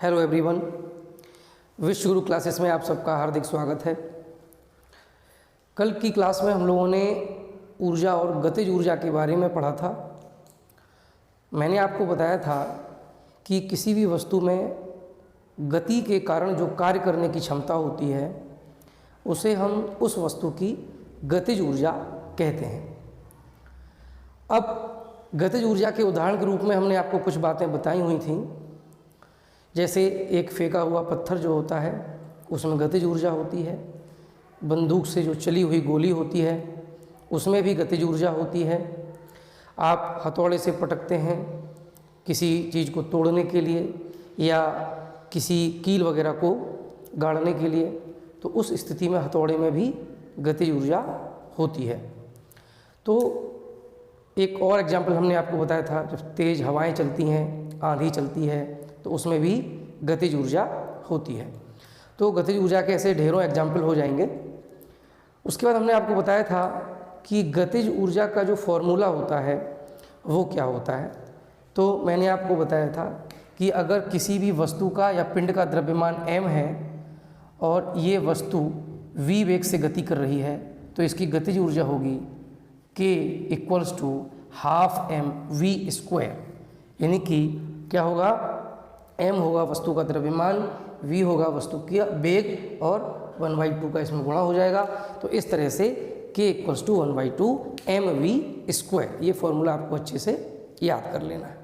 Hello everyone, विश्व गुरु classes में आप सबका हार्दिक स्वागत है। कल की क्लास में हम लोगों ने ऊर्जा और गतिज ऊर्जा के बारे में पढ़ा था। मैंने आपको बताया था कि किसी भी वस्तु में गति के कारण जो कार्य करने की क्षमता होती है उसे हम उस वस्तु की गतिज ऊर्जा कहते हैं। अब गतिज ऊर्जा के उदाहरण के रूप में हमने आपको कुछ बातें बताई हुई थी, जैसे एक फेंका हुआ पत्थर जो होता है उसमें गतिज ऊर्जा होती है, बंदूक से जो चली हुई गोली होती है उसमें भी गतिज ऊर्जा होती है। आप हथौड़े से पटकते हैं किसी चीज़ को तोड़ने के लिए या किसी कील वगैरह को गाड़ने के लिए, तो उस स्थिति में हथौड़े में भी गतिज ऊर्जा होती है। तो एक और एग्जाम्पल हमने आपको बताया था, जब तेज़ हवाएं चलती हैं, आंधी चलती है, तो उसमें भी गतिज ऊर्जा होती है। तो गतिज ऊर्जा के ऐसे ढेरों एग्जाम्पल हो जाएंगे। उसके बाद हमने आपको बताया था कि गतिज ऊर्जा का जो फॉर्मूला होता है वो क्या होता है। तो मैंने आपको बताया था कि अगर किसी भी वस्तु का या पिंड का द्रव्यमान m है और ये वस्तु v वेग से गति कर रही है, तो इसकी गतिज ऊर्जा होगी k = ½ mv²। यानी कि क्या होगा, m होगा वस्तु का द्रव्यमान, v होगा वस्तु का वेग और 1/2 का इसमें गुणा हो जाएगा। तो इस तरह से k = 1/2 mv²। ये फॉर्मूला आपको अच्छे से याद कर लेना है।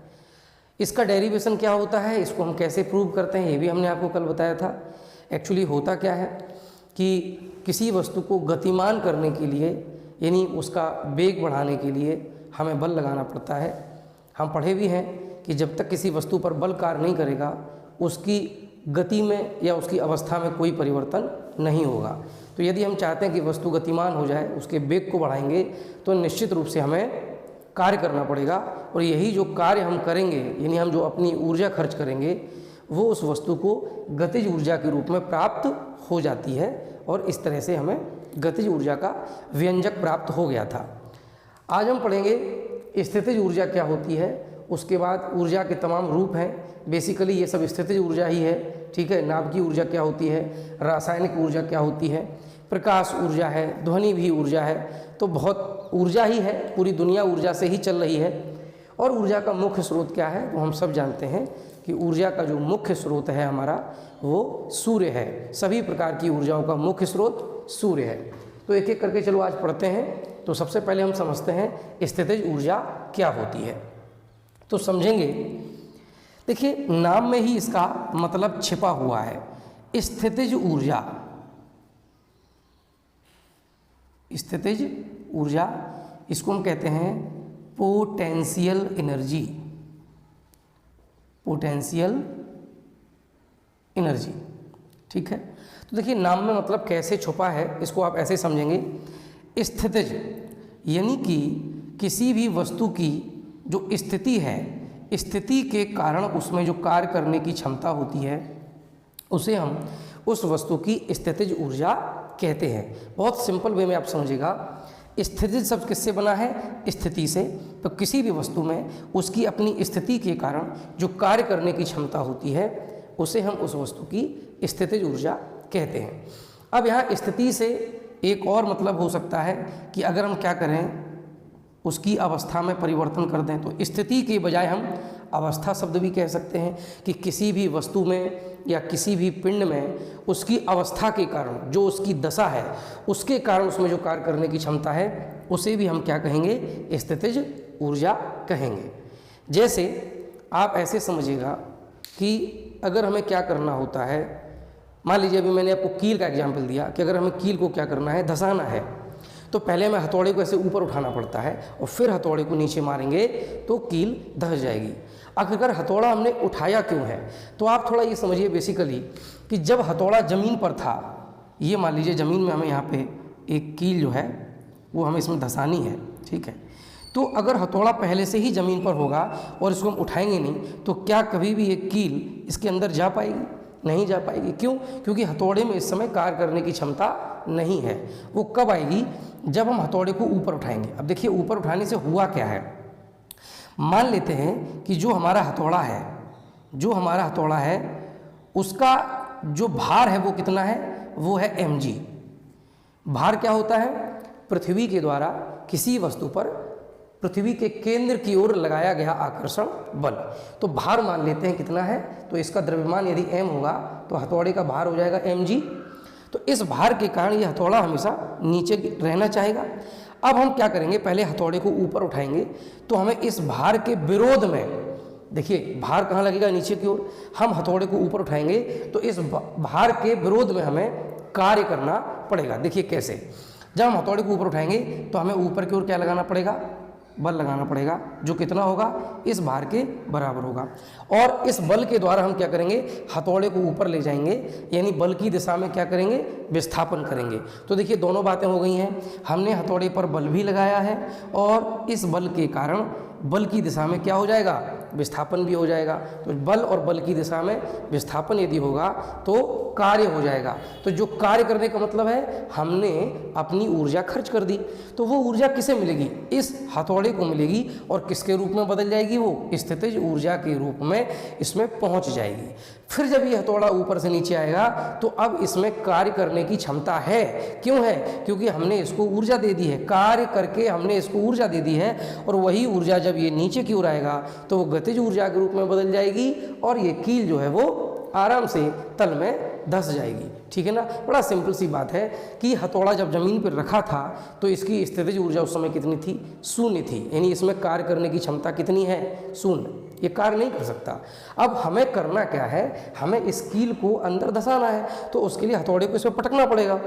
इसका डेरिवेशन क्या होता है, इसको हम कैसे प्रूव करते हैं, ये भी हमने आपको कल बताया था। एक्चुअली होता क्या है कि किसी वस्तु को गतिमान करने के लिए, यानी उसका वेग बढ़ाने के लिए हमें बल लगाना पड़ता है। हम पढ़े भी हैं कि जब तक किसी वस्तु पर बल कार्य नहीं करेगा उसकी गति में या उसकी अवस्था में कोई परिवर्तन नहीं होगा। तो यदि हम चाहते हैं कि वस्तु गतिमान हो जाए, उसके वेग को बढ़ाएंगे, तो निश्चित रूप से हमें कार्य करना पड़ेगा। और यही जो कार्य हम करेंगे, यानी हम जो अपनी ऊर्जा खर्च करेंगे, वो उस वस्तु को गतिज ऊर्जा के रूप में प्राप्त हो जाती है। और इस तरह से हमें गतिज ऊर्जा का व्यंजक प्राप्त हो गया था। आज हम पढ़ेंगे स्थितिज ऊर्जा क्या होती है। उसके बाद ऊर्जा के तमाम रूप हैं। बेसिकली ये सब स्थितिज ऊर्जा ही है, ठीक है। नाभिकीय ऊर्जा क्या होती है, रासायनिक ऊर्जा क्या होती है, प्रकाश ऊर्जा है, ध्वनि भी ऊर्जा है। तो बहुत ऊर्जा ही है, पूरी दुनिया ऊर्जा से ही चल रही है। और ऊर्जा का मुख्य स्रोत क्या है, तो हम सब जानते हैं कि ऊर्जा का जो मुख्य स्रोत है हमारा, वो सूर्य है। सभी प्रकार की ऊर्जाओं का मुख्य स्रोत सूर्य है। तो एक एक करके चलो आज पढ़ते हैं। तो सबसे पहले हम समझते हैं स्थितिज ऊर्जा क्या होती है। तो समझेंगे, देखिए नाम में ही इसका मतलब छिपा हुआ है। स्थितिज ऊर्जा, स्थितिज ऊर्जा, इसको हम कहते हैं पोटेंशियल एनर्जी, पोटेंशियल एनर्जी, ठीक है। तो देखिए नाम में मतलब कैसे छुपा है, इसको आप ऐसे समझेंगे। स्थितिज यानी कि किसी भी वस्तु की जो स्थिति है, स्थिति के कारण उसमें जो कार्य करने की क्षमता होती है, उसे हम उस वस्तु की स्थितिज ऊर्जा कहते हैं। बहुत सिंपल वे में आप समझिएगा। स्थितिज शब्द किससे बना है, स्थिति से। तो किसी भी वस्तु में उसकी अपनी स्थिति के कारण जो कार्य करने की क्षमता होती है, उसे हम उस वस्तु की स्थितिज ऊर्जा कहते हैं। अब यहाँ स्थिति से एक और मतलब हो सकता है कि अगर हम क्या करें, उसकी अवस्था में परिवर्तन कर दें, तो स्थिति के बजाय हम अवस्था शब्द भी कह सकते हैं कि किसी भी वस्तु में या किसी भी पिंड में उसकी अवस्था के कारण, जो उसकी दशा है, उसके कारण उसमें जो कार्य करने की क्षमता है, उसे भी हम क्या कहेंगे, स्थितिज ऊर्जा कहेंगे। जैसे आप ऐसे समझिएगा कि अगर हमें क्या करना होता है, मान लीजिए अभी मैंने आपको कील का एग्जाम्पल दिया कि अगर हमें कील को क्या करना है, धंसाना है, तो पहले हमें हथौड़े को ऐसे ऊपर उठाना पड़ता है और फिर हथौड़े को नीचे मारेंगे तो कील धंस जाएगी। अगर हथौड़ा हमने उठाया क्यों है, तो आप थोड़ा ये समझिए बेसिकली कि जब हथौड़ा ज़मीन पर था, ये मान लीजिए ज़मीन में हमें यहाँ पे एक कील जो है वो हमें इसमें धंसानी है, ठीक है। तो अगर हथौड़ा पहले से ही ज़मीन पर होगा और इसको हम उठाएंगे नहीं, तो क्या कभी भी ये कील इसके अंदर जा पाएगी, नहीं जा पाएगी। क्यों? क्योंकि हथौड़े में इस समय कार्य करने की क्षमता नहीं है। वो कब आएगी, जब हम हथौड़े को ऊपर उठाएंगे। अब देखिए ऊपर उठाने से हुआ क्या है, मान लेते हैं कि जो हमारा हथौड़ा है उसका जो भार है वो कितना है, वो है mg। भार क्या होता है, पृथ्वी के द्वारा किसी वस्तु पर पृथ्वी के केंद्र की ओर लगाया गया आकर्षण बल। तो भार मान लेते हैं कितना है, तो इसका द्रव्यमान यदि m होगा तो हथौड़े का भार हो जाएगा mg। तो इस भार के कारण ये हथौड़ा हमेशा नीचे रहना चाहेगा। अब हम क्या करेंगे, पहले हथौड़े को ऊपर उठाएंगे तो हमें इस भार के विरोध में, देखिए भार कहाँ लगेगा, नीचे की ओर, हम हथौड़े को ऊपर उठाएंगे तो इस भार के विरोध में हमें कार्य करना पड़ेगा। देखिए कैसे, जब हम हथौड़े को ऊपर उठाएंगे तो हमें ऊपर की ओर क्या लगाना पड़ेगा, बल लगाना पड़ेगा, जो कितना होगा, इस भार के बराबर होगा। और इस बल के द्वारा हम क्या करेंगे, हथौड़े को ऊपर ले जाएंगे, यानी बल की दिशा में क्या करेंगे, विस्थापन करेंगे। तो देखिए दोनों बातें हो गई हैं, हमने हथौड़े पर बल भी लगाया है और इस बल के कारण बल की दिशा में क्या हो जाएगा, विस्थापन भी हो जाएगा। तो बल और बल की दिशा में विस्थापन यदि होगा तो कार्य हो जाएगा। तो जो कार्य करने का मतलब है, हमने अपनी ऊर्जा खर्च कर दी, तो वो ऊर्जा किसे मिलेगी, इस हथौड़े को मिलेगी और किसके रूप में बदल जाएगी, वो स्थितिज ऊर्जा के रूप में इसमें पहुंच जाएगी। फिर जब ये हथौड़ा ऊपर से नीचे आएगा तो अब इसमें कार्य करने की क्षमता है। क्यों है, क्योंकि हमने इसको ऊर्जा दे दी है, कार्य करके हमने इसको ऊर्जा दे दी है। और वही ऊर्जा जब ये नीचे की ओर आएगा तो वो गतिज ऊर्जा के रूप में बदल जाएगी और ये कील जो है वो आराम से तल में धंस जाएगी। ठीक है ना, बड़ा सिंपल सी बात है कि हथौड़ा जब जमीन पर रखा था तो इसकी स्थितिज ऊर्जा उस समय कितनी थी, शून्य थी, यानी इसमें कार्य करने की क्षमता कितनी है, शून्य, ये कार्य नहीं कर सकता। अब हमें करना क्या है, हमें इस कील को अंदर धंसाना है, तो उसके लिए हथौड़े को इसमें पटकना पड़ेगा।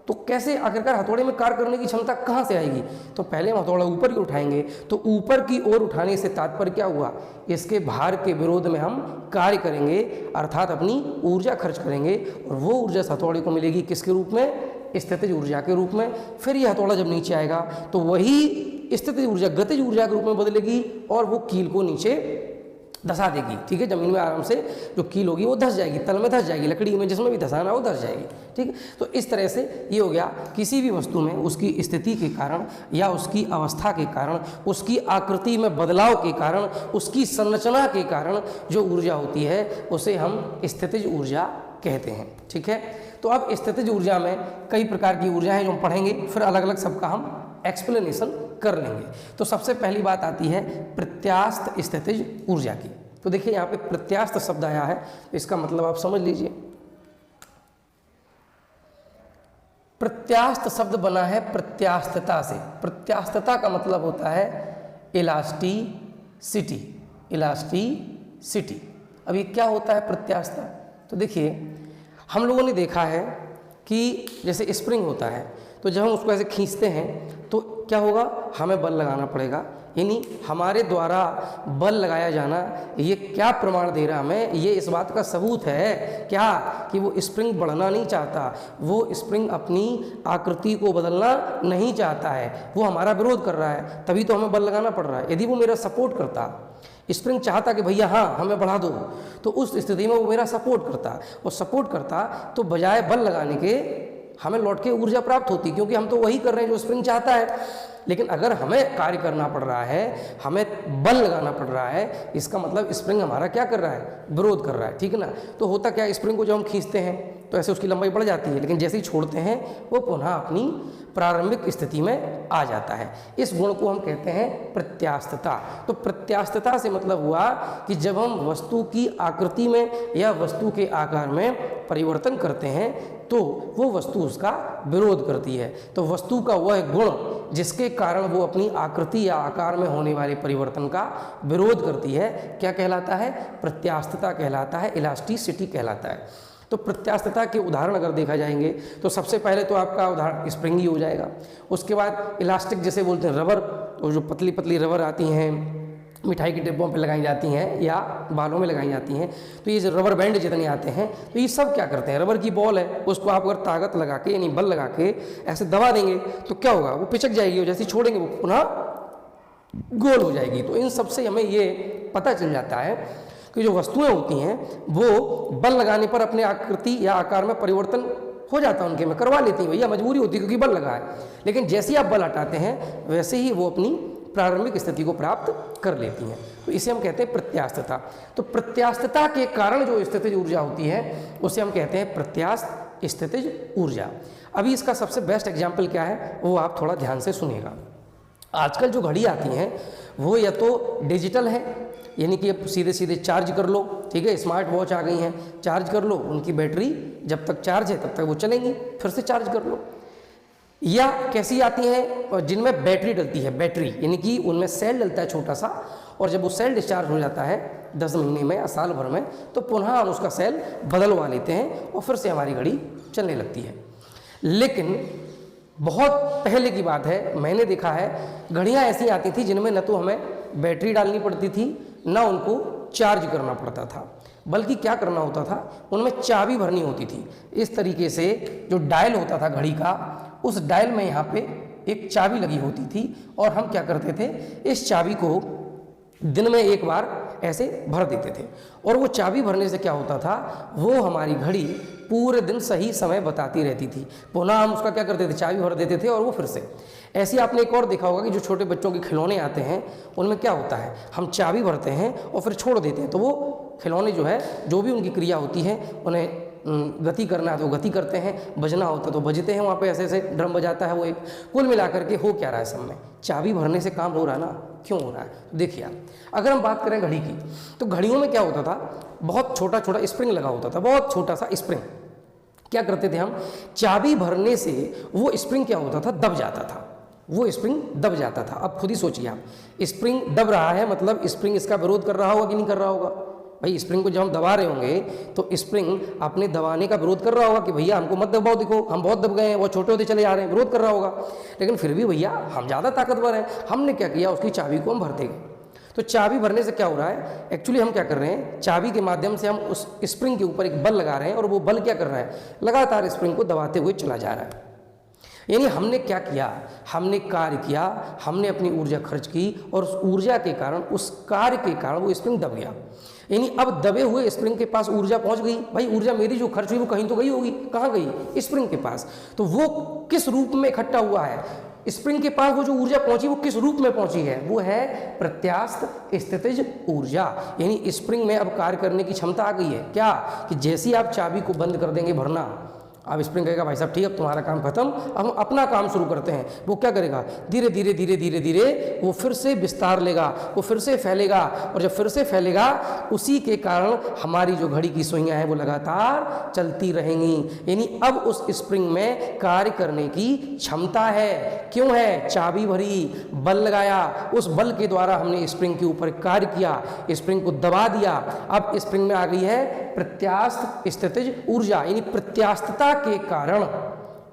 तो कैसे आखिरकार हथौड़े में कार्य करने की क्षमता कहाँ से आएगी, तो पहले हम हथौड़ा ऊपर ही उठाएंगे। तो ऊपर की ओर उठाने से तात्पर्य क्या हुआ, इसके भार के विरोध में हम कार्य करेंगे, अर्थात अपनी ऊर्जा खर्च करेंगे और वो ऊर्जा हथौड़े को मिलेगी किसके रूप में, स्थितिज ऊर्जा के रूप में। फिर ये हथौड़ा जब नीचे आएगा तो वही स्थितिज ऊर्जा गतिज ऊर्जा के रूप में बदलेगी और वो कील को नीचे धंसा देगी। ठीक है, जमीन में आराम से जो कील होगी वो धंस जाएगी, तल में धंस जाएगी, लकड़ी में जिसमें भी धंसाना वो धंस जाएगी। ठीक है, तो इस तरह से ये हो गया, किसी भी वस्तु में उसकी स्थिति के कारण या उसकी अवस्था के कारण, उसकी आकृति में बदलाव के कारण, उसकी संरचना के कारण जो ऊर्जा होती है उसे हम स्थितिज ऊर्जा कहते हैं। ठीक है, तो अब स्थितिज ऊर्जा में कई प्रकार की ऊर्जा है जो हम पढ़ेंगे, फिर अलग अलग सबका हम एक्सप्लेनेशन कर लेंगे। तो सबसे पहली बात आती है प्रत्यास्थ स्थितिज ऊर्जा की। तो देखिए यहाँ पे प्रत्यास्थ शब्द आया है, इसका मतलब आप समझ लीजिए। प्रत्यास्थ शब्द बना है प्रत्यास्थता से। प्रत्यास्थता का मतलब होता है इलास्टिसिटी, इलास्टिसिटी। अब ये क्या होता है प्रत्यास्थता, तो देखिए हम लोगों ने देखा है कि जैसे स्प्रिंग होता है, तो जब हम उसको ऐसे खींचते हैं तो क्या होगा, हमें बल लगाना पड़ेगा, यानी हमारे द्वारा बल लगाया जाना ये क्या प्रमाण दे रहा हमें, ये इस बात का सबूत है क्या कि वो स्प्रिंग बढ़ना नहीं चाहता, वो स्प्रिंग अपनी आकृति को बदलना नहीं चाहता है, वो हमारा विरोध कर रहा है, तभी तो हमें बल लगाना पड़ रहा है। यदि वो मेरा सपोर्ट करता, स्प्रिंग चाहता कि भैया हाँ हमें बढ़ा दो, तो उस स्थिति में वो मेरा सपोर्ट करता, और सपोर्ट करता तो बजाय बल लगाने के हमें लौट के ऊर्जा प्राप्त होती, क्योंकि हम तो वही कर रहे हैं जो स्प्रिंग चाहता है। लेकिन अगर हमें कार्य करना पड़ रहा है, हमें बल लगाना पड़ रहा है, इसका मतलब स्प्रिंग हमारा क्या कर रहा है, विरोध कर रहा है। ठीक है ना, तो होता क्या, स्प्रिंग को जब हम खींचते हैं तो ऐसे उसकी लंबाई बढ़ जाती है, लेकिन जैसे ही छोड़ते हैं वो पुनः अपनी प्रारंभिक स्थिति में आ जाता है। इस गुण को हम कहते हैं प्रत्यास्थता। तो प्रत्यास्थता से मतलब हुआ कि जब हम वस्तु की आकृति में या वस्तु के आकार में परिवर्तन करते हैं तो वो वस्तु उसका विरोध करती है। तो वस्तु का वह गुण जिसके कारण वो अपनी आकृति या आकार में होने वाले परिवर्तन का विरोध करती है, क्या कहलाता है, प्रत्यास्थता कहलाता है, इलास्टिसिटी कहलाता है। तो प्रत्यास्थता के उदाहरण अगर देखा जाएंगे तो सबसे पहले तो आपका उदाहरण स्प्रिंग ही हो जाएगा। उसके बाद इलास्टिक जैसे बोलते हैं रबर, तो जो पतली पतली रबर आती हैं, मिठाई के डिब्बों पे लगाई जाती हैं या बालों में लगाई जाती हैं, तो ये जो रबर बैंड जितने आते हैं तो ये सब क्या करते हैं, रबर की बॉल है, उसको आप अगर ताकत लगा के यानी बल लगा के ऐसे दबा देंगे तो क्या होगा, वो पिचक जाएगी, और जैसे छोड़ेंगे वो पुनः गोल हो जाएगी। तो इन सब से हमें ये पता चल जाता है कि जो वस्तुएं होती हैं वो बल लगाने पर अपने आकृति या आकार में परिवर्तन हो जाता है, उनके में करवा लेती हैं, भैया मजबूरी होती है क्योंकि बल लगा है। लेकिन जैसे ही आप बल हटाते हैं वैसे ही वो अपनी प्रारंभिक स्थिति को प्राप्त कर लेती हैं। तो इसे हम कहते हैं प्रत्यास्थता। तो प्रत्यास्थता के कारण जो स्थितिज ऊर्जा होती है उसे हम कहते हैं प्रत्यास्थ स्थितिज ऊर्जा। अभी इसका सबसे बेस्ट एग्जाम्पल क्या है वो आप थोड़ा ध्यान से सुनिएगा। आजकल जो घड़ी आती हैं वो या तो डिजिटल है, यानी कि अब सीधे सीधे चार्ज कर लो, ठीक है, स्मार्ट वॉच आ गई हैं, चार्ज कर लो, उनकी बैटरी जब तक चार्ज है तब तक वो चलेंगी, फिर से चार्ज कर लो। या कैसी आती हैं जिनमें बैटरी डलती है, बैटरी यानी कि उनमें सेल डलता है छोटा सा, और जब वो सेल डिस्चार्ज हो जाता है 10 महीने में या साल भर में तो पुनः हम उसका सेल बदलवा लेते हैं और फिर से हमारी घड़ी चलने लगती है। लेकिन बहुत पहले की बात है, मैंने देखा है घड़ियाँ ऐसी आती थी जिनमें न तो हमें बैटरी डालनी पड़ती थी ना उनको चार्ज करना पड़ता था, बल्कि क्या करना होता था, उनमें चाबी भरनी होती थी। इस तरीके से जो डायल होता था घड़ी का, उस डायल में यहाँ पे एक चाबी लगी होती थी और हम क्या करते थे, इस चाबी को दिन में एक बार ऐसे भर देते थे। और वो चाबी भरने से क्या होता था, वो हमारी घड़ी पूरे दिन सही समय बताती रहती थी। पुनः हम उसका क्या करते थे, चाबी भर देते थे और वो फिर से ऐसे। आपने एक और देखा होगा कि जो छोटे बच्चों के खिलौने आते हैं उनमें क्या होता है, हम चाबी भरते हैं और फिर छोड़ देते हैं, तो वो खिलौने जो है जो भी उनकी क्रिया होती है, उन्हें गति करना है तो गति करते हैं, बजना होता है तो बजते हैं, वहाँ पे ऐसे ऐसे ड्रम बजाता है वो एक। कुल मिलाकर के हो क्या रहा है सब में, चाबी भरने से काम हो रहा है ना, क्यों हो रहा है। देखिए आप, अगर हम बात करें घड़ी की, तो घड़ियों में क्या होता था, बहुत छोटा छोटा स्प्रिंग लगा होता था, बहुत छोटा सा स्प्रिंग। क्या करते थे हम, चाबी भरने से वो स्प्रिंग क्या होता था, दब जाता था, वो स्प्रिंग दब जाता था। अब खुद ही सोचिए आप, स्प्रिंग दब रहा है मतलब स्प्रिंग इसका विरोध कर रहा होगा कि नहीं कर रहा होगा। भाई स्प्रिंग को जब हम दबा रहे होंगे तो स्प्रिंग अपने दबाने का विरोध कर रहा होगा कि भैया हमको मत दबाओ, देखो हम बहुत दब गए हैं, वो छोटे होते चले जा रहे हैं, विरोध कर रहा होगा। लेकिन फिर भी भैया हम ज़्यादा ताकतवर हैं, हमने क्या किया, उसकी चाबी को हम भरते गए। तो चाबी भरने से क्या हो रहा है, एक्चुअली हम क्या कर रहे हैं, चाबी के माध्यम से हम उस स्प्रिंग के ऊपर एक बल लगा रहे हैं और वो बल क्या कर रहा है, लगातार स्प्रिंग को दबाते हुए चला जा रहा है। यानी हमने क्या किया, हमने कार्य किया, हमने अपनी ऊर्जा खर्च की और उस ऊर्जा के कारण, उस कार्य के कारण वो स्प्रिंग दब गया। यानी अब दबे हुए स्प्रिंग के पास ऊर्जा पहुंच गई। भाई ऊर्जा मेरी जो खर्च हुई वो कहीं तो गई होगी, कहाँ गई, स्प्रिंग के पास। तो वो किस रूप में इकट्ठा हुआ है, स्प्रिंग के पास वो जो ऊर्जा पहुंची वो किस रूप में पहुंची है, वो है प्रत्यास्थ स्थितिज ऊर्जा। यानी स्प्रिंग में अब कार्य करने की क्षमता आ गई है। क्या कि जैसे आप चाबी को बंद कर देंगे भरना, अब स्प्रिंग कहेगा भाई साहब ठीक है तुम्हारा काम खत्म, अब हम अपना काम शुरू करते हैं। वो क्या करेगा, धीरे धीरे धीरे धीरे धीरे वो फिर से विस्तार लेगा, वो फिर से फैलेगा, और जब फिर से फैलेगा उसी के कारण हमारी जो घड़ी की सुइयां हैं वो लगातार चलती रहेंगी। यानी अब उस स्प्रिंग में कार्य करने की क्षमता है। क्यों है, चाबी भरी, बल लगाया, उस बल के द्वारा हमने स्प्रिंग के ऊपर कार्य किया, स्प्रिंग को दबा दिया। अब स्प्रिंग में आ गई है प्रत्यास्थ स्थितिज ऊर्जा, यानी प्रत्यास्थता के कारण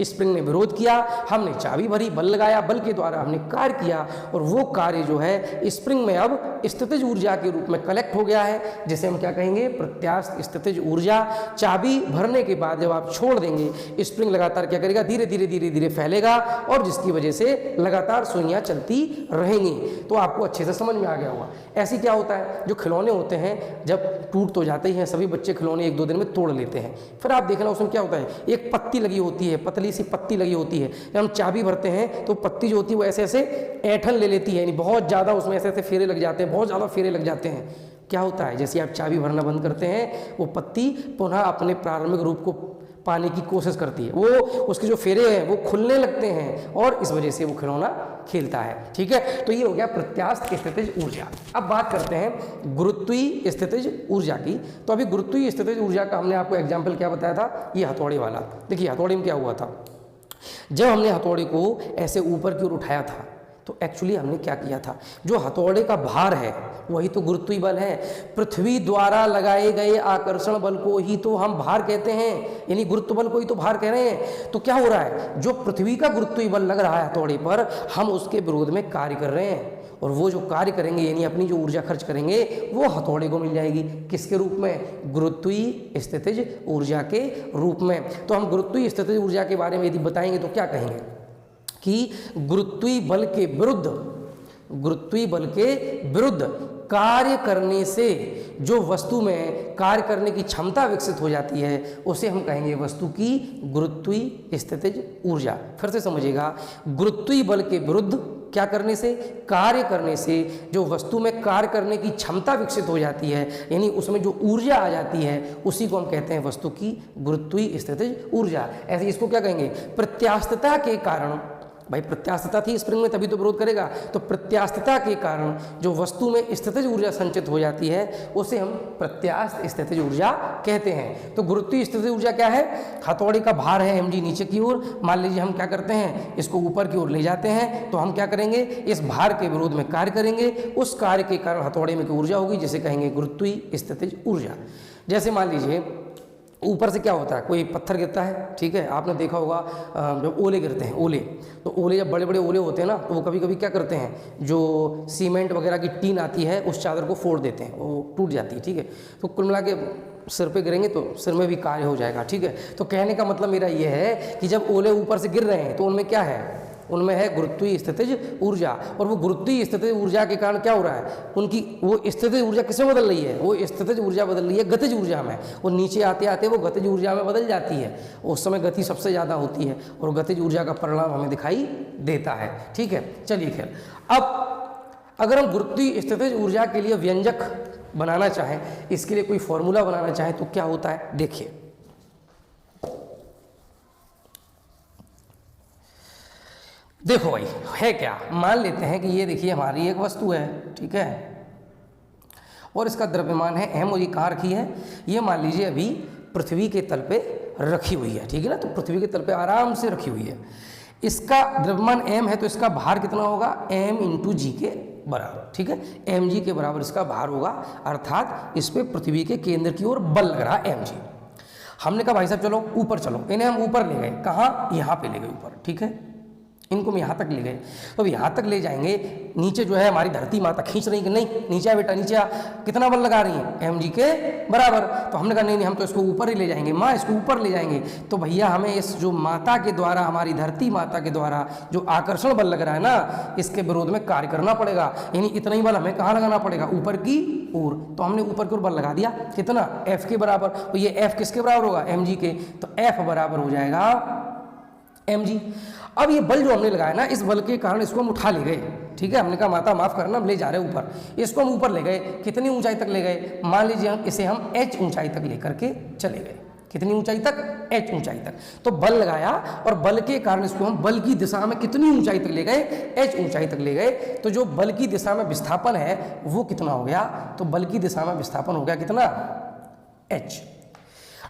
स्प्रिंग ने विरोध किया, हमने चाबी भरी, बल लगाया, बल के द्वारा हमने कार्य किया, और वो कार्य जो है स्प्रिंग में अब स्थितिज ऊर्जा के रूप में कलेक्ट हो गया है, जिसे हम क्या कहेंगे, प्रत्यास्थ स्थितिज ऊर्जा। चाबी भरने के बाद जब आप छोड़ देंगे, स्प्रिंग लगातार क्या करेगा, धीरे धीरे धीरे धीरे फैलेगा, और जिसकी वजह से लगातार सुइयां चलती रहेंगी। तो आपको अच्छे से समझ में आ गया होगा। ऐसी क्या होता है, जो खिलौने होते हैं जब टूट तो जाते ही हैं, सभी बच्चे खिलौने 1-2 दिन में तोड़ लेते हैं। फिर आप देखना उसमें क्या होता है, एक पत्ती लगी होती है, पतली सी पत्ती लगी होती है। जब हम चाबी भरते हैं तो पत्ती जो होती है वो ऐसे ऐसे ऐंठन ले लेती है, यानी बहुत ज़्यादा उसमें ऐसे ऐसे फेरे लग जाते हैं, बहुत ज़्यादा फेरे लग जाते हैं। क्या होता है, जैसे आप चाबी भरना बंद करते हैं वो पत्ती पुनः अपने प्रारंभिक रूप को पाने की कोशिश करती है, वो उसके जो फेरे हैं वो खुलने लगते हैं, और इस वजह से वो खिलौना खेलता है। ठीक है, तो ये हो गया प्रत्यास्थ स्थितिज ऊर्जा। अब बात करते हैं गुरुत्वीय स्थितिज ऊर्जा की। तो अभी गुरुत्वीय स्थितिज ऊर्जा का हमने आपको एग्जाम्पल क्या बताया था, ये हथौड़े वाला। देखिए हथौड़े में क्या हुआ था, जब हमने हथौड़े को ऐसे ऊपर की ओर उठाया था तो एक्चुअली हमने क्या किया था, जो हथौड़े का भार है वही तो गुरुत्वीय बल है। पृथ्वी द्वारा लगाए गए आकर्षण बल को ही तो हम भार कहते हैं, यानी गुरुत्व बल को ही तो भार कह रहे हैं। तो क्या हो रहा है, जो पृथ्वी का गुरुत्वीय बल लग रहा है हथौड़े पर, हम उसके विरोध में कार्य कर रहे हैं, और वो जो कार्य करेंगे यानी अपनी जो ऊर्जा खर्च करेंगे वो हथौड़े को मिल जाएगी। किसके रूप में, गुरुत्वीय स्थितिज ऊर्जा के रूप में। तो हम गुरुत्वीय स्थितिज ऊर्जा के बारे में यदि बताएंगे तो क्या कहेंगे कि गुरुत्वीय बल के विरुद्ध, गुरुत्वीय बल के विरुद्ध कार्य करने से जो वस्तु में कार्य करने की क्षमता विकसित हो जाती है उसे हम कहेंगे वस्तु की गुरुत्वीय स्थितिज ऊर्जा। फिर से समझिएगा, गुरुत्वीय बल के विरुद्ध क्या करने से? कार्य करने से जो वस्तु में कार्य करने की क्षमता विकसित हो जाती है, यानी उसमें जो ऊर्जा आ जाती है, उसी को हम कहते हैं वस्तु की गुरुत्वीय स्थितिज ऊर्जा। ऐसे इसको क्या कहेंगे? प्रत्यास्थता के कारण, भाई प्रत्यास्थता थी स्प्रिंग में तभी तो विरोध करेगा, तो प्रत्यास्थता के कारण जो वस्तु में स्थितिज ऊर्जा संचित हो जाती है उसे हम प्रत्यास्थ स्थितिज ऊर्जा कहते हैं। तो गुरुत्वीय स्थितिज ऊर्जा क्या है? हथौड़े का भार है mg नीचे की ओर, मान लीजिए हम क्या करते हैं, इसको ऊपर की ओर ले जाते हैं, तो हम क्या करेंगे, इस भार के विरोध में कार्य करेंगे, उस कार्य के कारण हथौड़े में की ऊर्जा होगी जिसे कहेंगे गुरुत्वीय स्थितिज ऊर्जा। जैसे मान लीजिए ऊपर से क्या होता है, कोई पत्थर गिरता है, ठीक है, आपने देखा होगा जब ओले गिरते हैं, ओले, तो ओले जब बड़े बड़े ओले होते हैं ना, तो वो कभी कभी क्या करते हैं, जो सीमेंट वगैरह की टीन आती है उस चादर को फोड़ देते हैं, वो टूट जाती है, ठीक है। तो कुल मिला के सिर पे गिरेंगे तो सिर में भी कार्य हो जाएगा, ठीक है। तो कहने का मतलब मेरा ये है कि जब ओले ऊपर से गिर रहे हैं तो उनमें क्या है, उनमें है गुरुत्वीय स्थितिज ऊर्जा, और वो गुरुत्वीय स्थितिज ऊर्जा के कारण क्या हो रहा है, उनकी वो स्थितिज ऊर्जा किसमें बदल रही है, वो स्थितिज ऊर्जा बदल रही है गतिज ऊर्जा में। वो नीचे आते आते वो गतिज ऊर्जा में बदल जाती है, उस समय गति सबसे ज़्यादा होती है और गतिज ऊर्जा का परिणाम हमें दिखाई देता है, ठीक है। चलिए खैर, अब अगर हम गुरुत्वीय स्थितिज ऊर्जा के लिए व्यंजक बनाना चाहें, इसके लिए कोई फॉर्मूला बनाना चाहें तो क्या होता है, देखिए। देखो भाई है क्या, मान लेते हैं कि ये देखिए हमारी एक वस्तु है, ठीक है, और इसका द्रव्यमान है m, और ये कहाँ रखी है, ये मान लीजिए अभी पृथ्वी के तल पे रखी हुई है, ठीक है ना, तो पृथ्वी के तल पे आराम से रखी हुई है। इसका द्रव्यमान m है तो इसका भार कितना होगा, m × g के बराबर, ठीक है, mg के बराबर इसका भार होगा, अर्थात इस पे पृथ्वी के केंद्र की ओर बल लग रहा है mg। हमने कहा भाई साहब चलो ऊपर चलो, इन्हें हम ऊपर ले गए, कहाँ, यहाँ पे ले गए ऊपर, ठीक है, इनको हम यहाँ तक ले गए। तो यहाँ तक ले जाएंगे, नीचे जो है हमारी धरती माता खींच रही कि नहीं, नीचे आ बेटा नीचे आ, कितना बल लगा रही है, mg के बराबर। तो हमने कहा नहीं हम तो इसको ऊपर ही ले जाएंगे, माँ इसको ऊपर ले जाएंगे। तो भैया हमें इस जो माता के द्वारा, हमारी धरती माता के द्वारा जो आकर्षण बल लग रहा है ना, इसके विरोध में कार्य करना पड़ेगा, यानी इतना ही बल हमें कहाँ लगाना पड़ेगा, ऊपर की ओर। तो हमने ऊपर की ओर बल लगा दिया, कितना, f के बराबर। तो ये f किसके बराबर होगा, mg के, तो f बराबर हो जाएगा mg। अब ये बल जो हमने लगाया ना, इस बल के कारण इसको हम उठा ले गए, ठीक है, हमने कहा माता माफ़ करना, हम ले जा रहे हैं ऊपर, इसको हम ऊपर ले गए, कितनी ऊंचाई तक ले गए, मान लीजिए हम इसे हम h ऊंचाई तक लेकर के चले गए, कितनी ऊंचाई तक, h ऊंचाई तक। तो बल लगाया और बल के कारण इसको हम बल की दिशा में कितनी ऊंचाई तक ले गए, h ऊंचाई तक ले गए। तो जो बल की दिशा में विस्थापन है वो कितना हो गया, तो बल की दिशा में विस्थापन हो गया कितना, h।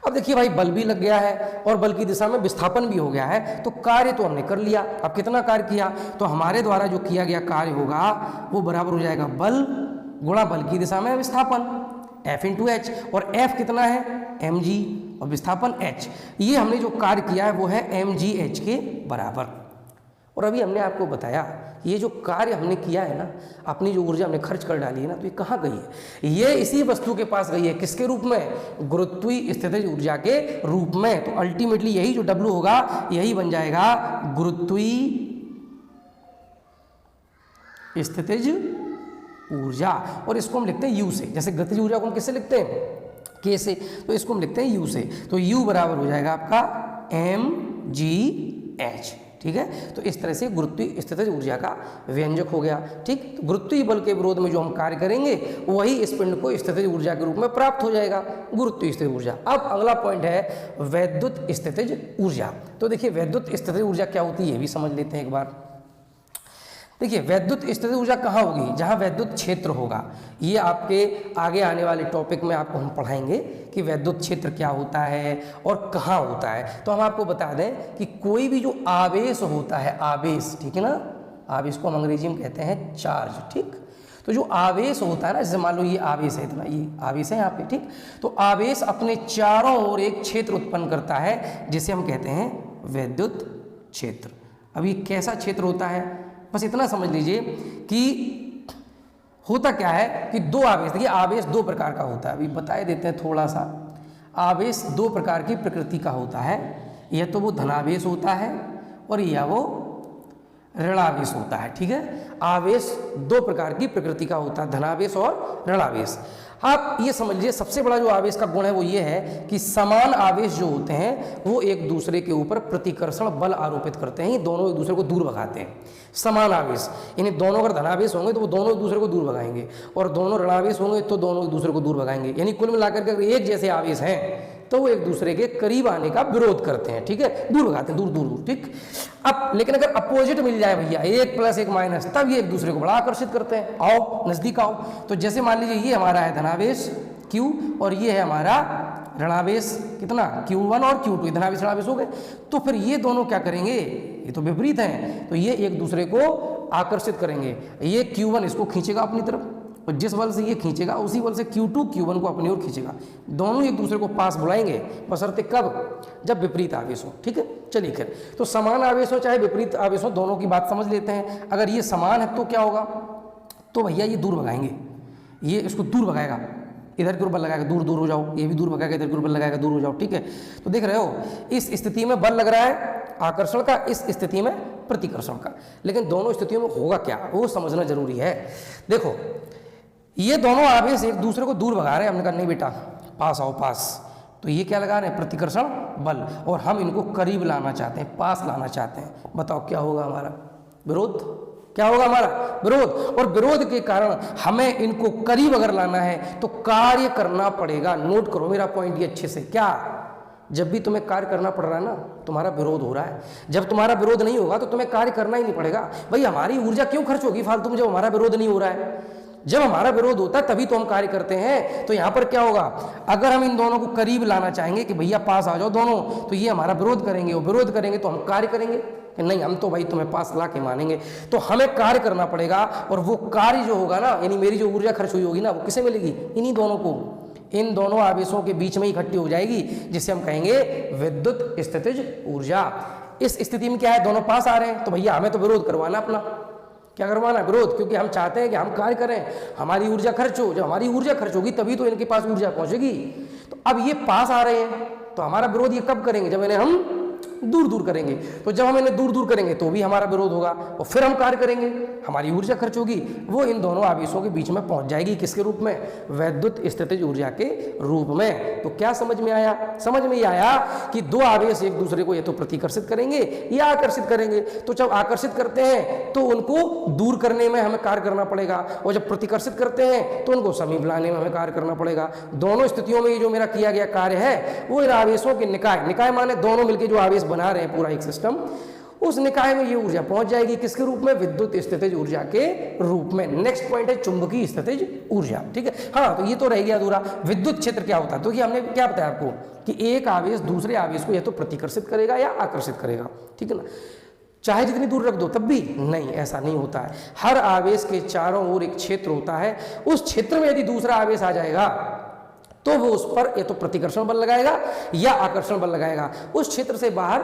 अब देखिए भाई बल भी लग गया है और बल की दिशा में विस्थापन भी हो गया है, तो कार्य तो हमने कर लिया। अब कितना कार्य किया, तो हमारे द्वारा जो किया गया कार्य होगा वो बराबर हो जाएगा बल गुणा बल की दिशा में विस्थापन, F × h, और F कितना है, mg, और विस्थापन h। ये हमने जो कार्य किया है वो है mgh के बराबर। और अभी हमने आपको बताया ये जो कार्य हमने किया है ना, अपनी जो ऊर्जा हमने खर्च कर डाली है ना, तो ये कहाँ गई है, ये इसी वस्तु के पास गई है, किसके रूप में, गुरुत्वीय स्थितिज ऊर्जा के रूप में। तो अल्टीमेटली यही जो W होगा यही बन जाएगा गुरुत्वीय स्थितिज ऊर्जा, और इसको हम लिखते हैं U से। जैसे गतिज ऊर्जा को हम किससे लिखते हैं, K से, तो इसको हम लिखते हैं U से। तो U बराबर हो जाएगा आपका mgh, ठीक है। तो इस तरह से गुरुत्वीय स्थितिज ऊर्जा का व्यंजक हो गया, ठीक। तो गुरुत्वीय बल के विरोध में जो हम कार्य करेंगे वही इस पिंड को स्थितिज ऊर्जा के रूप में प्राप्त हो जाएगा, गुरुत्वीय स्थितिज ऊर्जा। अब अगला पॉइंट है वैद्युत स्थितिज ऊर्जा। तो देखिए वैद्युत स्थितिज ऊर्जा क्या होती है ये भी समझ लेते हैं एक बार। देखिए वैद्युत स्थितिज ऊर्जा कहाँ होगी, जहाँ वैद्युत क्षेत्र होगा। ये आपके आगे आने वाले टॉपिक में आपको हम पढ़ाएंगे कि वैद्युत क्षेत्र क्या होता है और कहाँ होता है। तो हम आपको बता दें कि कोई भी जो आवेश होता है, आवेश, ठीक है ना, आवेश को हम अंग्रेजी में कहते हैं चार्ज, ठीक। तो जो आवेश होता है ना, जैसे मान लो ये आवेश है, इतना ये आवेश है यहाँ पे, ठीक। तो आवेश अपने चारों ओर एक क्षेत्र उत्पन्न करता है जिसे हम कहते हैं वैद्युत क्षेत्र। अब ये कैसा क्षेत्र होता है, बस इतना समझ लीजिए कि होता क्या है कि दो आवेश, देखिए आवेश दो प्रकार का होता है, अभी बताए देते हैं थोड़ा सा। आवेश दो प्रकार की प्रकृति का होता है, या तो वो धनावेश होता है और या वो ऋणावेश होता है। ठीक है, आवेश दो प्रकार की प्रकृति का होता है, धनावेश और ऋणावेश। आप ये समझ लीजिए सबसे बड़ा जो आवेश का गुण है वो ये है कि समान आवेश जो होते हैं वो एक दूसरे के ऊपर प्रतिकर्षण बल आरोपित करते हैं, ये दोनों एक दूसरे को दूर भगाते हैं। समान आवेश, इन्हें दोनों अगर धनावेश होंगे तो वो दोनों एक दूसरे को दूर भगाएंगे, और दोनों ऋणावेश होंगे तो दोनों एक दूसरे को दूर भगाएंगे। यानी कुल मिलाकर के अगर एक जैसे आवेश हैं तो वो एक दूसरे के करीब आने का विरोध करते हैं। ठीक है, दूर भगाते हैं, दूर दूर दूर। ठीक, अब लेकिन अगर अपोजिट मिल जाए भैया, एक प्लस एक माइनस, तब ये एक दूसरे को बड़ा आकर्षित करते हैं, आओ नजदीक आओ। तो जैसे मान लीजिए ये हमारा है धनावेश Q और ये है हमारा ऋणावेश कितना Q1 और Q2, धनावेश ऋणावेश हो गए। तो फिर ये दोनों क्या करेंगे, ये तो विपरीत हैं, तो ये एक दूसरे को आकर्षित करेंगे। ये Q1 इसको खींचेगा अपनी तरफ, और जिस बल से ये खींचेगा उसी बल से Q2 Q1 को अपनी ओर खींचेगा। दोनों एक दूसरे को पास बुलाएंगे, बशर्ते कब, जब विपरीत आवेश हो। ठीक है, चलिए खैर, तो समान आवेश हो चाहे विपरीत आवेश हो, दोनों की बात समझ लेते हैं। अगर ये समान है तो क्या होगा, तो भैया ये दूर भगाएंगे, ये इसको दूर भगाएगा, इधर की ओर बल लगाएगा, दूर दूर हो जाओ, ये भी दूर भगाएगा, इधर की ओर बल लगाएगा, दूर हो जाओ। ठीक है, तो देख रहे हो इस स्थिति में बल लग रहा है आकर्षण का, इस स्थिति में प्रतिकर्षण का, लेकिन दोनों स्थितियों में होगा क्या वो समझना जरूरी है। देखो ये दोनों आवेश एक दूसरे को दूर भगा रहे हैं, हमने कहा नहीं बेटा पास आओ पास, तो ये क्या लगा रहे हैं, प्रतिकर्षण बल, और हम इनको करीब लाना चाहते हैं, पास लाना चाहते हैं। बताओ क्या होगा हमारा विरोध, क्या होगा हमारा विरोध, और विरोध के कारण हमें इनको करीब अगर लाना है तो कार्य करना पड़ेगा। नोट करो मेरा पॉइंट ये अच्छे से, क्या, जब भी तुम्हें कार्य करना पड़ रहा है ना, तुम्हारा विरोध हो रहा है। जब तुम्हारा विरोध नहीं होगा तो तुम्हें कार्य करना ही नहीं पड़ेगा। भाई हमारी ऊर्जा क्यों खर्च होगी फालतू में, जब हमारा विरोध नहीं हो रहा है। जब हमारा विरोध होता है तभी तो हम कार्य करते हैं। तो यहाँ पर क्या होगा, अगर हम इन दोनों को करीब लाना चाहेंगे कि भैया पास आ जाओ दोनों, तो ये हमारा विरोध करेंगे, और विरोध करेंगे तो हम कार्य करेंगे कि नहीं हम तो भाई तुम्हें पास ला के मानेंगे। तो हमें कार्य करना पड़ेगा, और वो कार्य जो होगा ना, यानी मेरी जो ऊर्जा खर्च हुई होगी ना, वो किसे मिलेगी, इन्हीं दोनों को, इन दोनों आवेशों के बीच में इकट्ठी हो जाएगी, जिसे हम कहेंगे विद्युत स्थितिज ऊर्जा। इस स्थिति में क्या है, दोनों पास आ रहे हैं, तो भैया हमें तो विरोध करवाना, अपना क्या करवाना, विरोध, क्योंकि हम चाहते हैं कि हम कार्य करें, हमारी ऊर्जा खर्च हो। जब हमारी ऊर्जा खर्च होगी तभी तो इनके पास ऊर्जा पहुंचेगी। तो अब ये पास आ रहे हैं तो हमारा विरोध ये कब करेंगे, जब इन्हें हम दूर दूर करेंगे। तो जब हम इन्हें दूर दूर करेंगे तो भी हमारा विरोध होगा, और फिर हम कार्य करेंगे, हमारी ऊर्जा खर्च होगी, वो इन दोनों आवेशों के बीच में पहुंच जाएगी, किसके रूप में, वैद्युत स्थितिज ऊर्जा के रूप में। तो क्या समझ में आया, समझ में ये आया कि दो आवेश एक दूसरे को या तो प्रतिकर्षित करेंगे या आकर्षित करेंगे। तो जब आकर्षित करते हैं तो उनको दूर करने में हमें कार्य करना पड़ेगा, और जब प्रतिकर्षित करते हैं तो उनको समीप लाने में हमें कार्य करना पड़ेगा। दोनों स्थितियों में ये जो मेरा किया गया कार्य है वो इन आवेशों के निकाय, निकाय माने दोनों मिलकर जो आवेश बना रहे हैं पूरा एक सिस्टम, उस निकाय में ये ऊर्जा पहुंच जाएगी, किसके रूप में, विद्युत स्थितिज ऊर्जा के रूप में। नेक्स्ट पॉइंट है चुंबकीय स्थितिज ऊर्जा। ठीक है, हाँ, तो ये तो रह गया अधूरा। विद्युत क्षेत्र क्या होता है, तो ये हमने क्या बताया आपको कि एक आवेश दूसरे आवेश को या तो प्रतिकर्षित करेगा या आकर्षित करेगा। ठीक है ना, चाहे जितनी दूर रख दो तब भी नहीं, ऐसा नहीं होता है। हर आवेश के चारों ओर एक क्षेत्र होता है, उस क्षेत्र में यदि दूसरा आवेश आ जाएगा तो वो उस पर या तो प्रतिकर्षण बल लगाएगा या आकर्षण बल लगाएगा। उस क्षेत्र से बाहर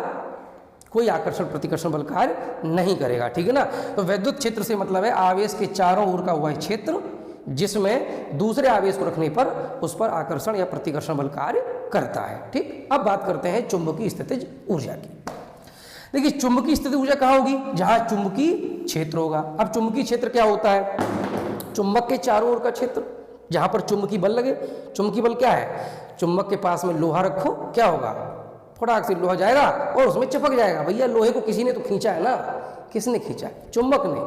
कोई आकर्षण प्रतिकर्षण बल कार्य नहीं करेगा। ठीक है ना, तो वैद्युत क्षेत्र से मतलब है आवेश के चारों ओर का वह क्षेत्र जिसमें दूसरे आवेश को रखने पर उस पर आकर्षण या प्रतिकर्षण बल कार्य करता है। ठीक, अब बात करते हैं चुंबकीय स्थितिज ऊर्जा की। देखिए चुंबकीय स्थितिज ऊर्जा कहाँ होगी, जहां चुंबकीय क्षेत्र होगा। अब चुंबकीय क्षेत्र क्या होता है, चुंबक के चारों ओर का क्षेत्र जहां पर चुंबकीय बल लगे। चुंबकीय बल क्या है, चुंबक के पास में लोहा रखो, क्या होगा, फटाक से लोहा जाएगा और उसमें चिपक जाएगा। भैया लोहे को किसी ने तो खींचा है ना, किसने खींचा है, चुंबक ने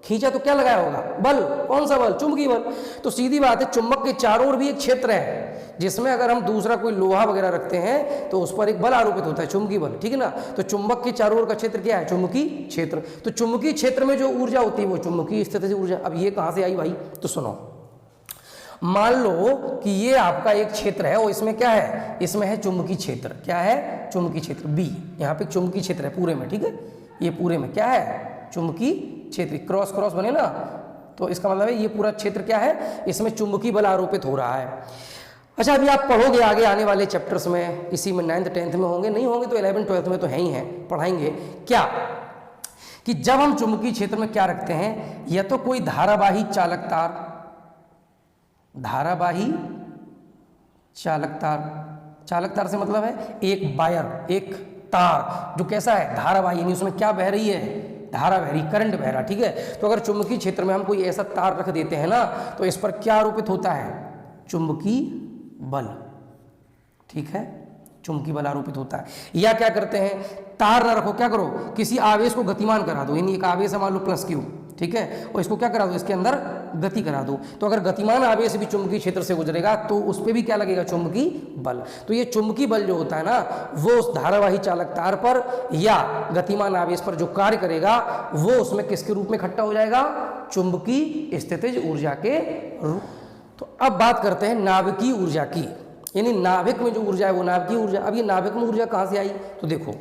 खींचा, तो क्या लगाया होगा, बल, कौन सा बल, चुंबकीय बल। तो सीधी बात है, चुंबक के चारों ओर भी एक क्षेत्र है जिसमें अगर हम दूसरा कोई लोहा वगैरह रखते हैं तो उस पर एक बल आरोपित होता है, चुंबकीय बल। ठीक है ना, तो चुंबक के चारों ओर का क्षेत्र क्या है, चुंबकीय क्षेत्र। तो चुंबकीय क्षेत्र में जो ऊर्जा होती है वो चुंबकीय स्थितिज ऊर्जा। अब ये कहाँ से आई भाई, तो सुनो, मान लो कि ये आपका एक क्षेत्र है और इसमें क्या है, इसमें है चुंबकीय क्षेत्र। क्या है, चुंबकीय क्षेत्र बी, यहाँ पे चुंबकीय क्षेत्र है पूरे में। ठीक है, ये पूरे में क्या है, चुंबकीय क्षेत्र, क्रॉस क्रॉस बने ना, तो इसका मतलब है ये पूरा क्षेत्र क्या है, इसमें चुंबकीय बल आरोपित हो रहा है। अच्छा, अभी आप पढ़ोगे आगे आने वाले चैप्टर्स में, किसी में 9th 10th में होंगे, नहीं होंगे तो 11th 12th में तो है ही है, पढ़ाएंगे क्या कि जब हम चुंबकीय क्षेत्र में क्या रखते हैं, या तो कोई धारावाही चालक तार, धारावाही चालक तार, चालक तार से मतलब है एक वायर, एक तार जो कैसा है, धारावाही, यानी उसमें क्या बह रही है, धारा बह रही, करंट बह रहा, ठीक है। तो अगर चुंबकीय क्षेत्र में हम कोई ऐसा तार रख देते हैं ना, तो इस पर क्या आरोपित होता है? चुंबकीय बल, ठीक है, चुंबकीय बल आरोपित होता है। या क्या करते हैं, तार ना रखो, क्या करो, किसी आवेश को गतिमान करा दो, यानी एक आवेश है मान लो प्लस क्यू, ठीक है, और इसको क्या करा दो, इसके अंदर गति करा दो। तो अगर गतिमान आवेश भी चुंबकीय क्षेत्र से गुजरेगा तो उस पर भी क्या लगेगा? चुंबकीय बल। तो ये चुंबकीय बल जो होता है ना, वो उस धारावाही चालक तार पर या गतिमान आवेश पर जो कार्य करेगा वो उसमें किसके रूप में इकट्ठा हो जाएगा? चुंबकीय स्थितिज ऊर्जा के रूप। तो अब बात करते हैं नाभिकीय ऊर्जा की, यानी नाभिक में जो ऊर्जा है वो नाभिकीय ऊर्जा। अब ये नाभिक में ऊर्जा कहाँ से आई? तो देखो,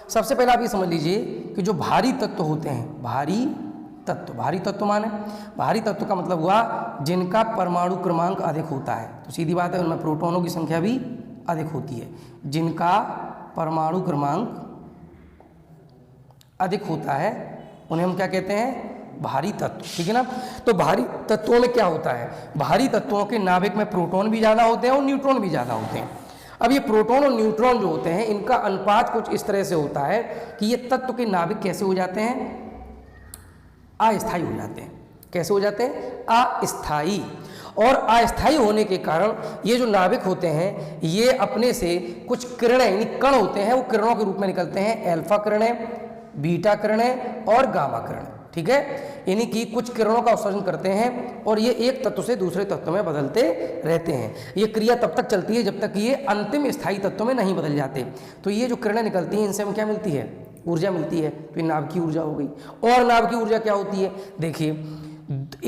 सबसे पहले आप ये समझ लीजिए कि जो भारी तत्व होते हैं, भारी तत्व माने, भारी तत्व का मतलब हुआ जिनका परमाणु क्रमांक अधिक होता है। तो सीधी बात है, उनमें प्रोटॉनों की संख्या भी अधिक होती है। जिनका परमाणु क्रमांक अधिक होता है उन्हें हम क्या कहते हैं? भारी तत्व, ठीक है ना। तो भारी तत्वों में क्या होता है? भारी तत्वों के नाभिक में प्रोटॉन भी ज़्यादा होते हैं और न्यूट्रॉन भी ज़्यादा होते हैं। अब ये प्रोटॉन और न्यूट्रॉन जो होते हैं, इनका अनुपात कुछ इस तरह से होता है कि ये तत्व के नाभिक कैसे हो जाते हैं? अस्थायी हो जाते हैं। कैसे हो जाते हैं? अस्थायी। और अस्थायी होने के कारण ये जो नाभिक होते हैं ये अपने से कुछ किरणें, यानी कण होते हैं, वो किरणों के रूप में निकलते हैं। अल्फा किरणें, बीटा किरणें और गामा किरणें, ठीक है, यानी कि कुछ किरणों का उत्सर्जन करते हैं और ये एक तत्व से दूसरे तत्व में बदलते रहते हैं। ये क्रिया तब तक चलती है जब तक ये अंतिम स्थायी तत्व में नहीं बदल जाते। तो ये जो किरणें निकलती हैं इनसे हमें क्या मिलती है? ऊर्जा मिलती है। तो ये नाभिकीय ऊर्जा हो गई। और नाभिकीय ऊर्जा क्या होती है? देखिए,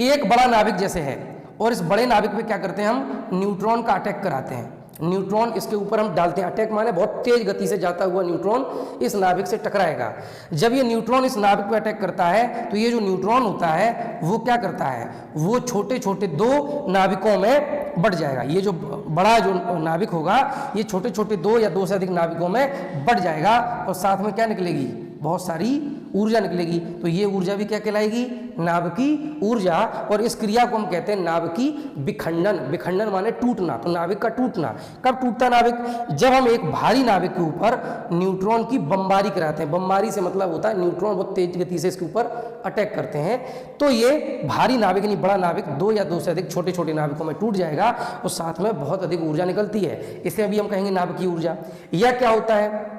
एक बड़ा नाभिक जैसे है और इस बड़े नाभिक पे क्या करते हैं हम? न्यूट्रॉन का अटैक कराते हैं। न्यूट्रॉन इसके ऊपर हम डालते हैं। अटैक माने बहुत तेज गति से जाता हुआ न्यूट्रॉन इस नाभिक से टकराएगा। जब ये न्यूट्रॉन इस नाभिक पर अटैक करता है तो ये जो न्यूट्रॉन होता है वो क्या करता है? वो छोटे छोटे दो नाभिकों में बढ़ जाएगा। ये जो बड़ा जो नाभिक होगा ये छोटे छोटे दो या दो से अधिक नाभिकों में बढ़ जाएगा और साथ में क्या निकलेगी? बहुत सारी ऊर्जा निकलेगी। तो ये ऊर्जा भी क्या कहलाएगी? नाभिकीय ऊर्जा। और इस क्रिया को हम कहते हैं नाभिकीय विखंडन। विखंडन माने टूटना। तो नाभिक का टूटना। कब टूटता नाभिक? जब हम एक भारी नाभिक के ऊपर न्यूट्रॉन की बमबारी कराते हैं। बमबारी से मतलब होता है न्यूट्रॉन बहुत तेज गति से इसके ऊपर अटैक करते हैं। तो ये भारी नाभिक यानी बड़ा नाभिक दो या दो से अधिक छोटे छोटे नाभिकों में टूट जाएगा और साथ में बहुत अधिक ऊर्जा निकलती है। इसे अभी हम कहेंगे नाभिकीय ऊर्जा। यह क्या होता है?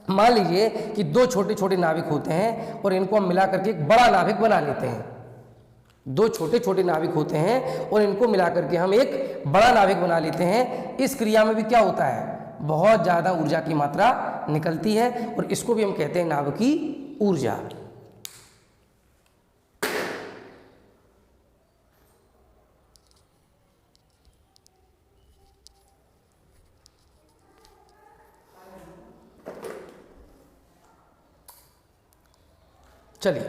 मान लीजिए कि दो छोटे छोटे नाभिक होते हैं और इनको हम मिला करके एक बड़ा नाभिक बना लेते हैं। दो छोटे छोटे नाभिक होते हैं और इनको मिला करके हम एक बड़ा नाभिक बना लेते हैं। इस क्रिया में भी क्या होता है? बहुत ज़्यादा ऊर्जा की मात्रा निकलती है और इसको भी हम कहते हैं नाभिकीय ऊर्जा। चलिए,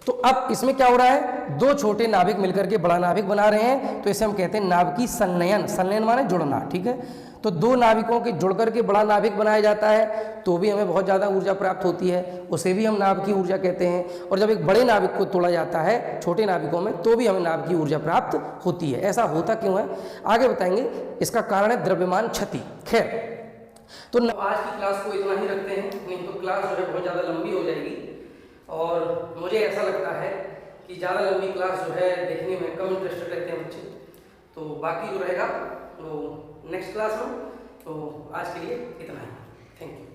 तो अब इसमें क्या हो रहा है? दो छोटे नाभिक मिलकर के बड़ा नाभिक बना रहे हैं। तो इसे हम कहते हैं नाभिकीय संलयन। संलयन माने जुड़ना, ठीक है। तो दो नाभिकों के जुड़ करके बड़ा नाभिक बनाया जाता है तो भी हमें बहुत ज़्यादा ऊर्जा प्राप्त होती है। उसे भी हम नाभिकीय ऊर्जा कहते हैं। और जब एक बड़े नाभिक को तोड़ा जाता है छोटे नाभिकों में तो भी हमें नाभिकीय ऊर्जा प्राप्त होती है। ऐसा होता क्यों है आगे बताएंगे। इसका कारण है द्रव्यमान क्षति। खैर, तो आज की क्लास को इतना ही रखते हैं, नहीं तो क्लास जो है बहुत ज़्यादा लंबी हो जाएगी। और मुझे ऐसा लगता है कि ज़्यादा लंबी क्लास जो है देखने में कम इंटरेस्टेड रहते हैं बच्चे। तो बाकी जो रहेगा वो नेक्स्ट क्लास में। तो आज के लिए इतना ही। Thank you.